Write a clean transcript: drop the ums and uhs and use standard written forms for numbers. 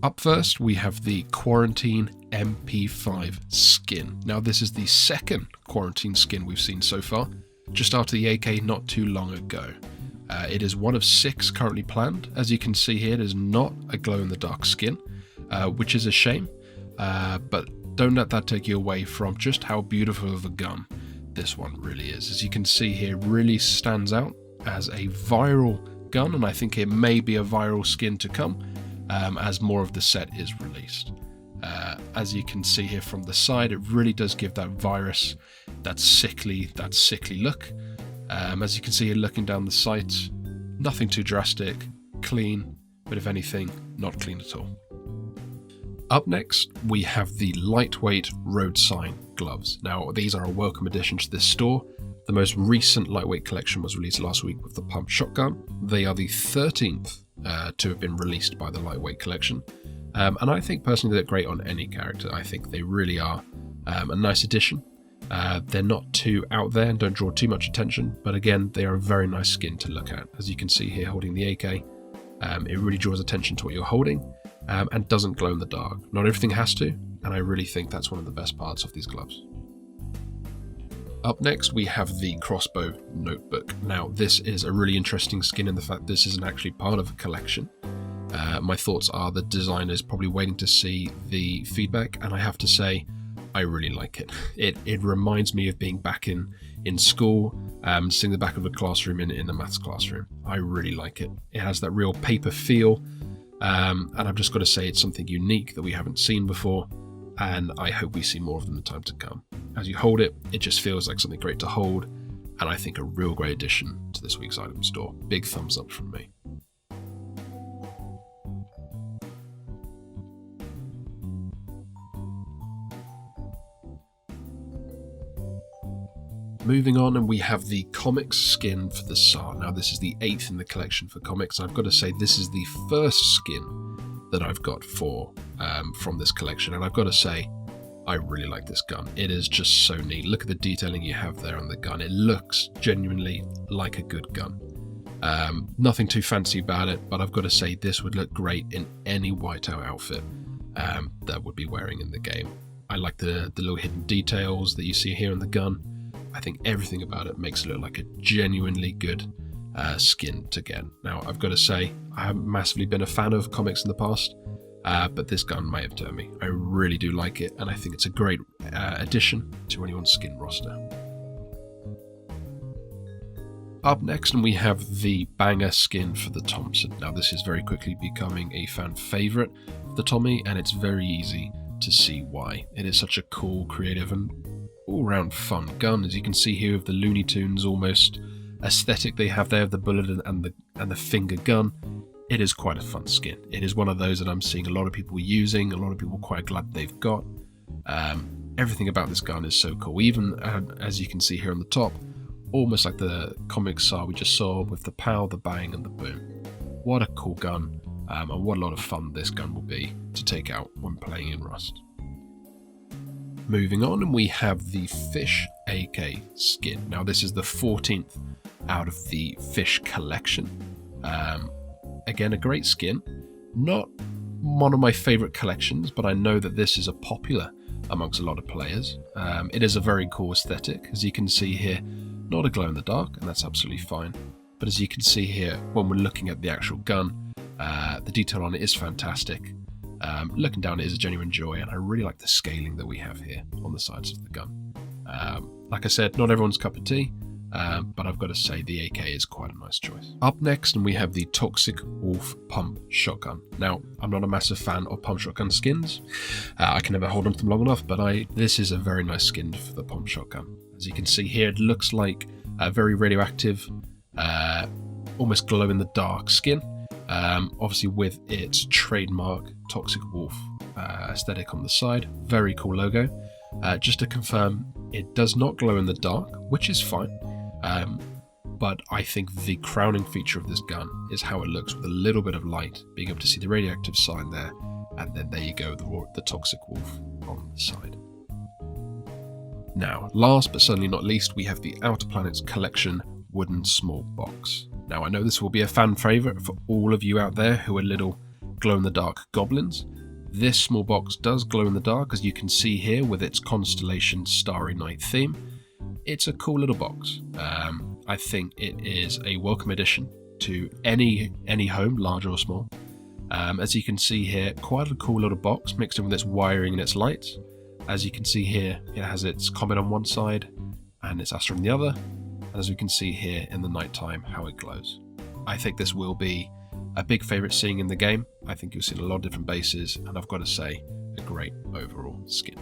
Up first, we have the Quarantine MP5 skin. Now this is the second Quarantine skin we've seen so far, just after the AK not too long ago. It is one of 6 currently planned. As you can see here, it is not a glow-in-the-dark skin, which is a shame, but don't let that take you away from just how beautiful of a gun this one really is. As you can see here, it really stands out as a viral gun, and I think it may be a viral skin to come as more of the set is released. As you can see here from the side, it really does give that virus, that sickly look. As you can see here looking down the sights, nothing too drastic, clean, but if anything, not clean at all. Up next, we have the lightweight road sign gloves. Now, these are a welcome addition to this store. The most recent lightweight collection was released last week with the pump shotgun. They are the 13th to have been released by the lightweight collection. And I think personally they're great on any character. I think they really are a nice addition. They're not too out there and don't draw too much attention, but again, they are a very nice skin to look at. As you can see here holding the AK, it really draws attention to what you're holding and doesn't glow in the dark. Not everything has to, and I really think that's one of the best parts of these gloves. Up next, we have the Crossbow Notebook. Now, this is a really interesting skin in the fact this isn't actually part of a collection. My thoughts are the designer is probably waiting to see the feedback, and I have to say, I really like it. It reminds me of being back in school, sitting in the back of a classroom in a maths classroom. I really like it. It has that real paper feel, and I've just got to say it's something unique that we haven't seen before, and I hope we see more of them in the time to come. As you hold it, it just feels like something great to hold, and I think a real great addition to this week's item store. Big thumbs up from me. Moving on, and we have the comics skin for the SAR. Now this is the 8th in the collection for comics. I've got to say this is the first skin that I've got from this collection, and I've got to say I really like this gun. It is just so neat. Look at the detailing you have there on the gun. It looks genuinely like a good gun. Nothing too fancy about it, but I've got to say this would look great in any whiteout outfit that would be wearing in the game. I like the little hidden details that you see here on the gun. I think everything about it makes it look like a genuinely good skin to get. Now, I've got to say, I haven't massively been a fan of comics in the past, but this gun may have turned me. I really do like it, and I think it's a great addition to anyone's skin roster. Up next, and we have the banger skin for the Thompson. Now, this is very quickly becoming a fan favourite of the Tommy, and it's very easy to see why. It is such a cool, creative, and all-round fun gun. As you can see here with the Looney Tunes almost aesthetic they have there of the bullet and the finger gun, it is quite a fun skin. It is one of those that I'm seeing a lot of people using, a lot of people quite glad they've got. Everything about this gun is so cool, even as you can see here on the top, almost like the comic SAR we just saw with the pow, the bang and the boom. What a cool gun, and what a lot of fun this gun will be to take out when playing in Rust. Moving on, and we have the Fish AK skin. Now this is the 14th out of the Fish collection. Again, a great skin. Not one of my favourite collections, but I know that this is a popular amongst a lot of players. It is a very cool aesthetic. As you can see here, not a glow in the dark, and that's absolutely fine. But as you can see here, when we're looking at the actual gun, the detail on it is fantastic. Looking down, it is a genuine joy, and I really like the scaling that we have here on the sides of the gun. Like I said, not everyone's cup of tea, but I've got to say the AK is quite a nice choice. Up next, and we have the Toxic Wolf Pump Shotgun. Now, I'm not a massive fan of pump shotgun skins. I can never hold on to them long enough, but this is a very nice skin for the pump shotgun. As you can see here, it looks like a very radioactive, almost glow-in-the-dark skin. Obviously with its trademark Toxic Wolf aesthetic on the side. Very cool logo. Just to confirm, it does not glow in the dark, which is fine. But I think the crowning feature of this gun is how it looks with a little bit of light, being able to see the radioactive sign there, and then there you go, the Toxic Wolf on the side. Now, last but certainly not least, we have the Outer Planets Collection Wooden Small Box. Now, I know this will be a fan favourite for all of you out there who are little glow-in-the-dark goblins. This small box does glow in the dark, as you can see here with its constellation Starry Night theme. It's a cool little box. I think it is a welcome addition to any home, large or small. As you can see here, quite a cool little box mixed in with its wiring and its lights. As you can see here, it has its comet on one side and its Astra on the other. And as we can see here in the nighttime, how it glows. I think this will be a big favourite seeing in the game. I think you'll see a lot of different bases, and I've got to say, a great overall skin.